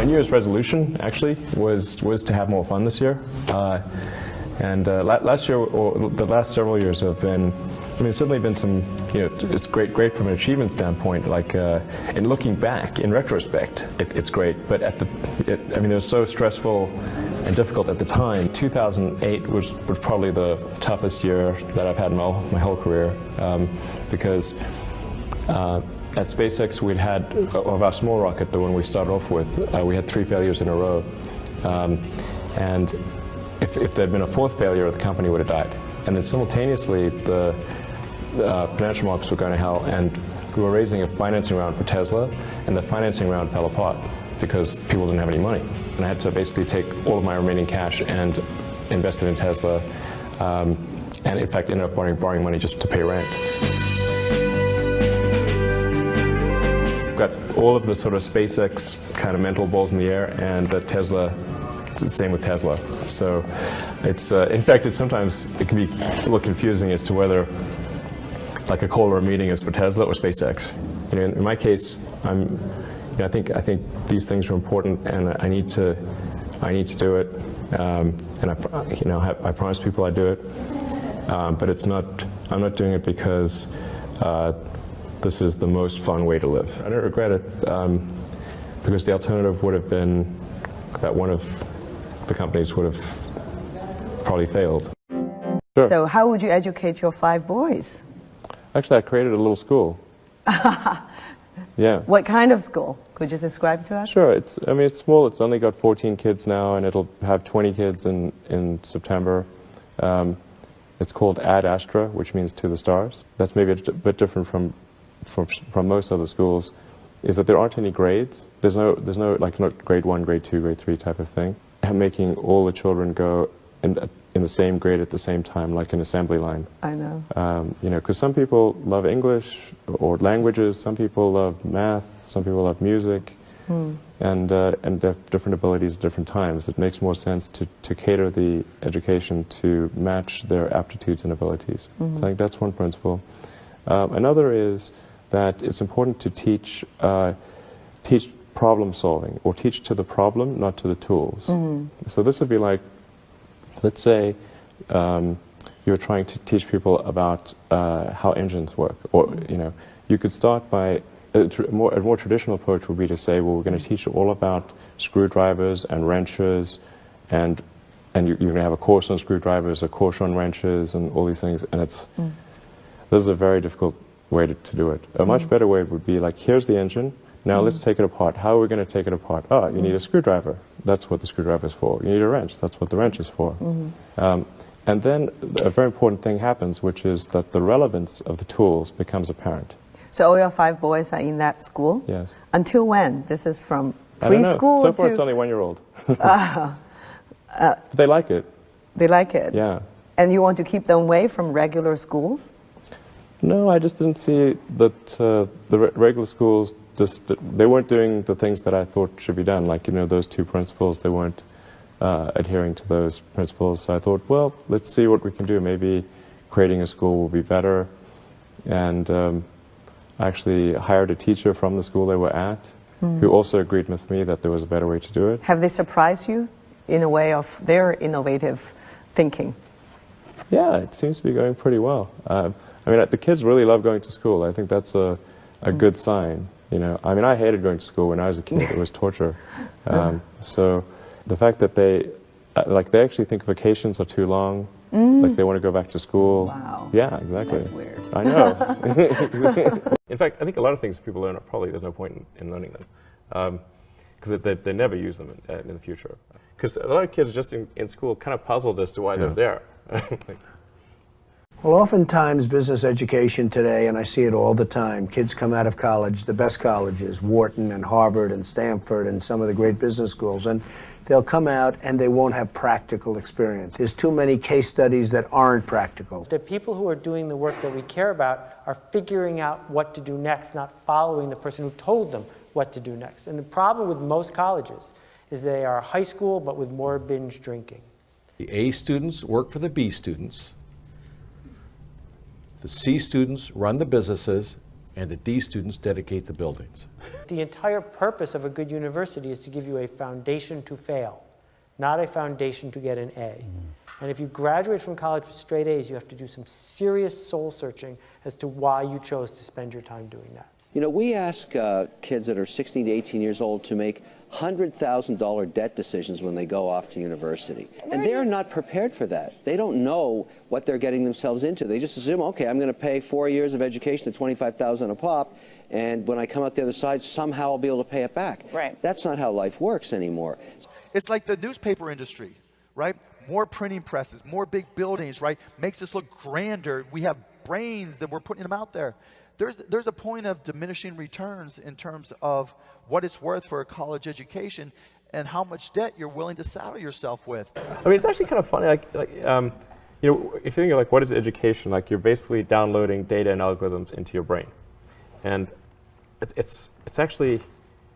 My New Year's resolution actually was to have more fun this year. Last year, or the last several years have been, certainly been some, it's great from an achievement standpoint, like in looking back, in retrospect, it's great, but it was so stressful and difficult at the time. 2008 was probably the toughest year that I've had in my whole career, because at SpaceX we'd had, of our small rocket, the one we started off with, we had 3 failures in a row. And if there'd been a 4th failure, the company would have died. And then simultaneously, the financial markets were going to hell, and we were raising a financing round for Tesla, and the financing round fell apart because people didn't have any money. And I had to basically take all of my remaining cash and invest it in Tesla, and in fact ended up borrowing money just to pay rent. Got all of the sort of SpaceX kind of mental balls in the air, and the Tesla, it's the same with Tesla. So it's, in fact, sometimes it can be a little confusing as to whether like a call or a meeting is for Tesla or SpaceX. In my case, I think these things are important, and I need to do it. And I promise people I do it, but I'm not doing it because this is the most fun way to live. I don't regret it, because the alternative would have been that one of the companies would have probably failed. Sure. So how would you educate your 5 boys? Actually, I created a little school. Yeah. What kind of school? Could you describe to us? Sure. It's small. It's only got 14 kids now, and it'll have 20 kids in September. It's called Ad Astra, which means to the stars. That's maybe a bit different from most other schools, is that there aren't any grades. There's no like not grade 1, grade 2, grade 3 type of thing. Making all the children go in the same grade at the same time, like an assembly line. I know. Because some people love English or languages, some people love math, some people love music, and different abilities at different times. It makes more sense to cater the education to match their aptitudes and abilities. So I think that's one principle. Another is that it's important to teach problem solving, or teach to the problem, not to the tools. So this would be like, let's say you're trying to teach people about how engines work, or you could start by a more traditional approach would be to say, well, we're going to teach you all about screwdrivers and wrenches, and you're going to have a course on screwdrivers, a course on wrenches, and all these things. And this is a very difficult way to do it. A much better way would be like, here's the engine. Now let's take it apart. How are we going to take it apart? Oh, you need a screwdriver. That's what the screwdriver is for. You need a wrench. That's what the wrench is for. And then a very important thing happens, which is that the relevance of the tools becomes apparent. So all your 5 boys are in that school? Yes. Until when? This is from preschool? I don't know. So far it's only 1-year-old. But they like it. They like it? Yeah. And you want to keep them away from regular schools? No, I just didn't see that the regular schools, they weren't doing the things that I thought should be done, like, those 2 principles. They weren't adhering to those principles. So I thought, well, let's see what we can do. Maybe creating a school will be better. And I actually hired a teacher from the school they were at, who also agreed with me that there was a better way to do it. Have they surprised you in a way of their innovative thinking? Yeah, it seems to be going pretty well. The kids really love going to school. I think that's a good sign. I hated going to school when I was a kid. It was torture. So the fact that they actually think vacations are too long, like they want to go back to school. Wow. Yeah, exactly. That's weird. I know. In fact, I think a lot of things people learn, probably there's no point in learning them, because they never use them in the future. Because a lot of kids just in school kind of puzzled as to why they're there. Well, oftentimes business education today, and I see it all the time, kids come out of college, the best colleges, Wharton and Harvard and Stanford and some of the great business schools, and they'll come out and they won't have practical experience. There's too many case studies that aren't practical. The people who are doing the work that we care about are figuring out what to do next, not following the person who told them what to do next. And the problem with most colleges is they are high school, but with more binge drinking. The A students work for the B students. The C students run the businesses, and that these students dedicate the buildings. The entire purpose of a good university is to give you a foundation to fail, not a foundation to get an A. And if you graduate from college with straight A's, you have to do some serious soul searching as to why you chose to spend your time doing that. You know, we ask kids that are 16 to 18 years old to make $100,000 debt decisions when they go off to university. And they're not prepared for that. They don't know what they're getting themselves into. They just assume, okay, I'm going to pay 4 years of education at $25,000 a pop, and when I come out the other side, somehow I'll be able to pay it back. Right. That's not how life works anymore. It's like the newspaper industry, right? More printing presses, more big buildings, right? Makes us look grander. We have brains that we're putting them out there. There's a point of diminishing returns in terms of what it's worth for a college education and how much debt you're willing to saddle yourself with. I mean, it's actually kind of funny. You know, if you think like, what is education? Like, you're basically downloading data and algorithms into your brain, and it's actually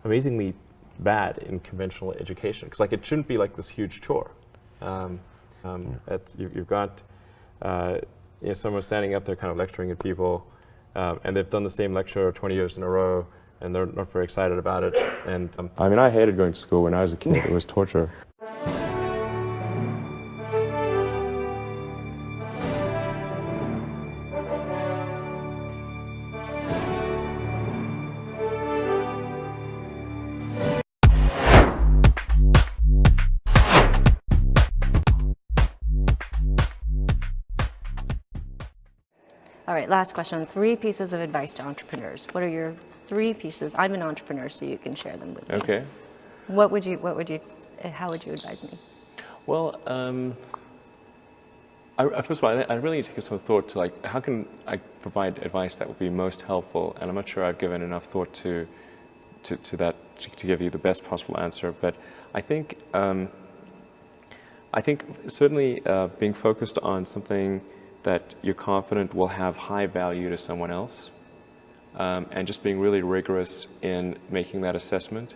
amazingly bad in conventional education, because like it shouldn't be like this huge chore. You've got you know, someone standing up there kind of lecturing at people, and they've done the same lecture 20 years in a row, and they're not very excited about it. And I mean, I hated going to school when I was a kid. It was torture. All right, last question. 3 pieces of advice to entrepreneurs. What are your 3 pieces? I'm an entrepreneur, so you can share them with me. Okay. How would you advise me? Well, first of all, I really need to give some thought to like, how can I provide advice that would be most helpful? And I'm not sure I've given enough thought to that to give you the best possible answer. But I think certainly being focused on something that you're confident will have high value to someone else, and just being really rigorous in making that assessment,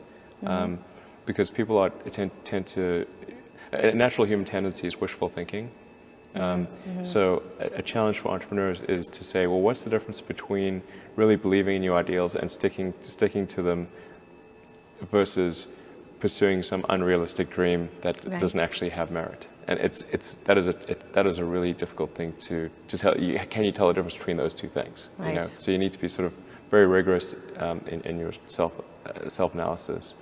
because people tend to, a natural human tendency is wishful thinking. So a challenge for entrepreneurs is to say, well, what's the difference between really believing in your ideals and sticking to them versus pursuing some unrealistic dream that doesn't actually have merit? And that is a really difficult thing to tell. Can you tell the difference between those two things? Right. You know? So you need to be sort of very rigorous in your self-analysis.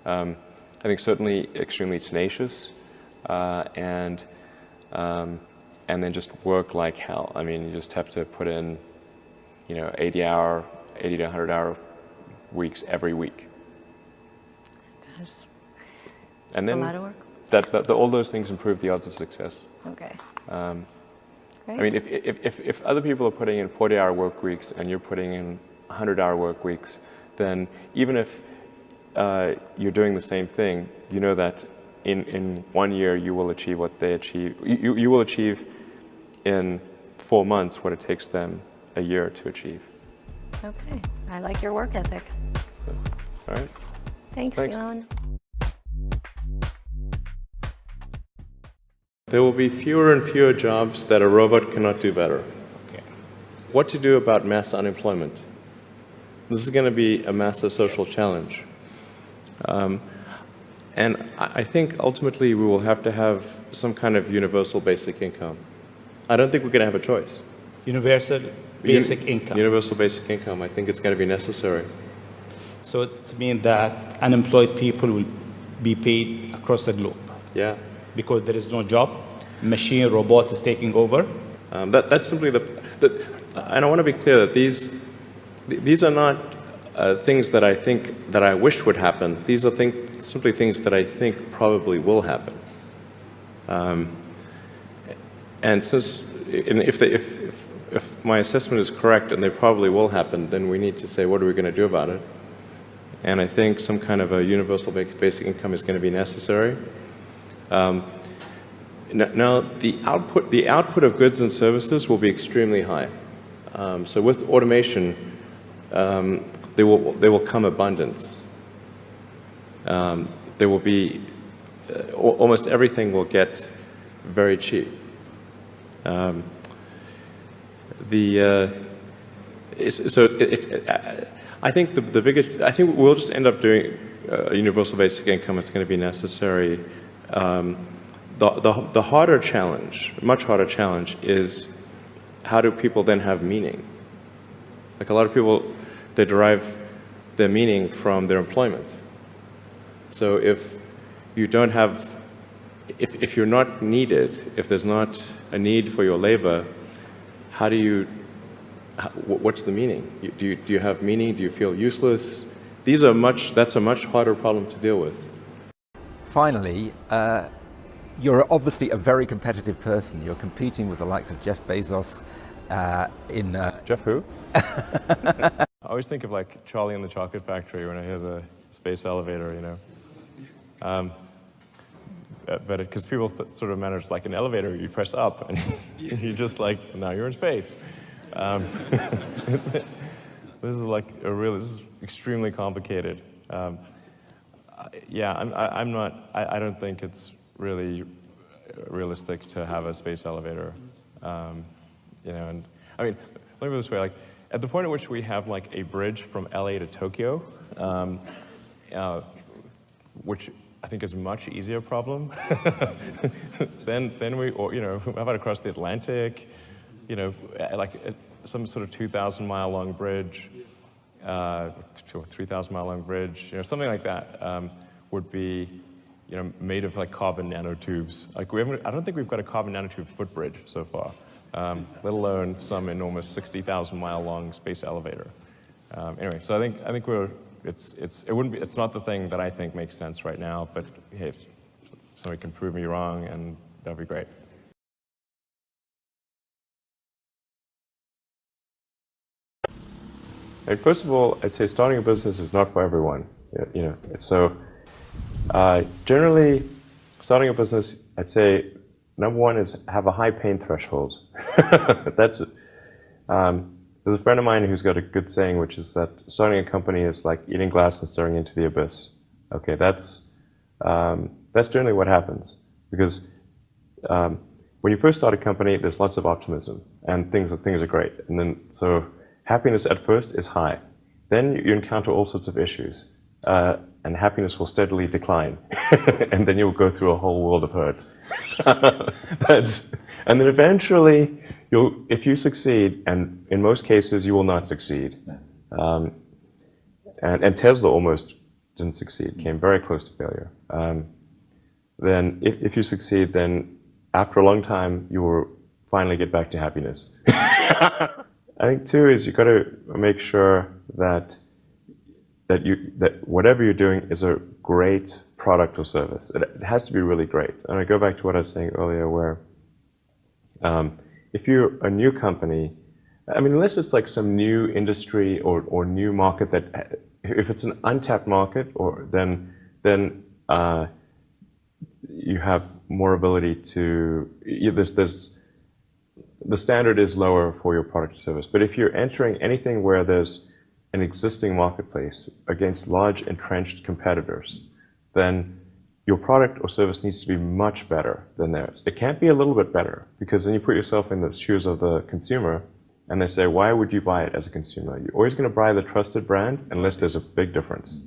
I think certainly extremely tenacious, and then just work like hell. I mean, you just have to put in, 80 to 100-hour weeks every week. Gosh, And that's then a lot of work. all those things improve the odds of success. Okay. I mean, if other people are putting in 40-hour work weeks and you're putting in 100-hour work weeks, then even if you're doing the same thing, you know that in 1 year you will achieve what they achieve. You will achieve in 4 months what it takes them a year to achieve. Okay. I like your work ethic. So, all right. Thanks, Elon. there will be fewer and fewer jobs that a robot cannot do better. Okay. What to do about mass unemployment? This is going to be a massive social challenge. And I think ultimately we will have to have some kind of universal basic income. I don't think we're going to have a choice. Universal basic income. Universal basic income. I think it's going to be necessary. So it means that unemployed people will be paid across the globe. Yeah. Because there is no job, machine, robot is taking over. That's simply and I want to be clear that these are not things that I think that I wish would happen. These are simply things that I think probably will happen. And if my assessment is correct and they probably will happen, then we need to say, what are we going to do about it? And I think some kind of a universal basic income is going to be necessary. Now, the output of goods and services will be extremely high. So with automation, there will come abundance. There will be almost everything will get very cheap. I think I think we'll just end up doing a universal basic income. It's going to be necessary. The harder challenge, much harder challenge, is how do people then have meaning? Like a lot of people, they derive their meaning from their employment. So if you don't have, if you're not needed, if there's not a need for your labor, how do you, what's the meaning? Do you have meaning? Do you feel useless? That's a much harder problem to deal with. Finally, you're obviously a very competitive person. You're competing with the likes of Jeff Bezos in... Jeff who? I always think of like Charlie and the Chocolate Factory when I hear the space elevator, you know. But because people sort of manage like an elevator, you press up and you just like, now you're in space. This is like this is extremely complicated. Yeah, I don't think it's really realistic to have a space elevator. You know, and I mean, let me put it this way, like, at the point at which we have like a bridge from LA to Tokyo, which I think is a much easier problem, then we, or, you know, how about across the Atlantic, you know, like some sort of 2,000 mile long bridge, or 3,000 mile long bridge, you know, something like that would be, you know, made of like carbon nanotubes. Like I don't think we've got a carbon nanotube footbridge so far, let alone some enormous 60,000 mile long space elevator. Anyway, so I think it's not the thing that I think makes sense right now, but hey, if somebody can prove me wrong, and that'd be great. And first of all, I'd say starting a business is not for everyone. You know, so generally, starting a business, I'd say number one is have a high pain threshold. That's it. There's a friend of mine who's got a good saying, which is that starting a company is like eating glass and staring into the abyss. Okay, that's generally what happens, because when you first start a company, there's lots of optimism and things are great, and then so happiness at first is high. Then you encounter all sorts of issues, and happiness will steadily decline, and then you'll go through a whole world of hurt. And then eventually, if you succeed, and in most cases you will not succeed, and Tesla almost didn't succeed, came very close to failure. Then if you succeed, then after a long time you will finally get back to happiness. I think too is you've got to make sure that whatever you're doing is a great product or service. It has to be really great. And I go back to what I was saying earlier, where if you're a new company, I mean, unless it's like some new industry or new market that, if it's an untapped market, or then you have more ability to, the standard is lower for your product or service. But if you're entering anything where there's an existing marketplace against large entrenched competitors, then your product or service needs to be much better than theirs. It can't be a little bit better, because then you put yourself in the shoes of the consumer, and they say, why would you buy it as a consumer? You're always going to buy the trusted brand unless there's a big difference.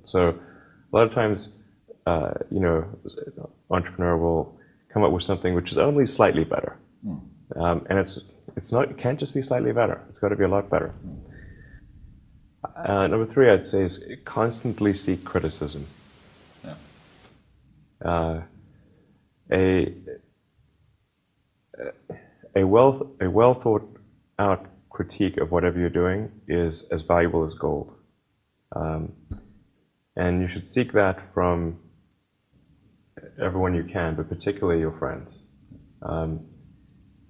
So a lot of times, you know, entrepreneur will come up with something which is only slightly better. And it can't just be slightly better. It's got to be a lot better. Number three, I'd say, is constantly seek criticism. A well thought out critique of whatever you're doing is as valuable as gold. And you should seek that from everyone you can, but particularly your friends.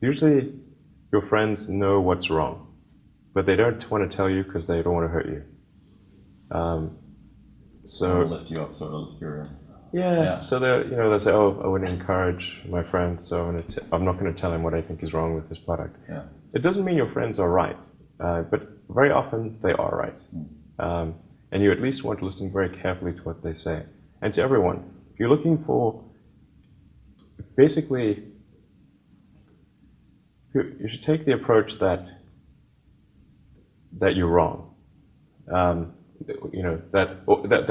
Usually your friends know what's wrong, but they don't want to tell you because they don't want to hurt you. So lift you up, sort of your... Yeah. So they say, oh, I want to encourage my friend, so I'm not going to tell him what I think is wrong with his product. Yeah. It doesn't mean your friends are right, but very often they are right. And you at least want to listen very carefully to what they say. And to everyone, if you're looking for, basically, you should take the approach that that you're wrong. You know, that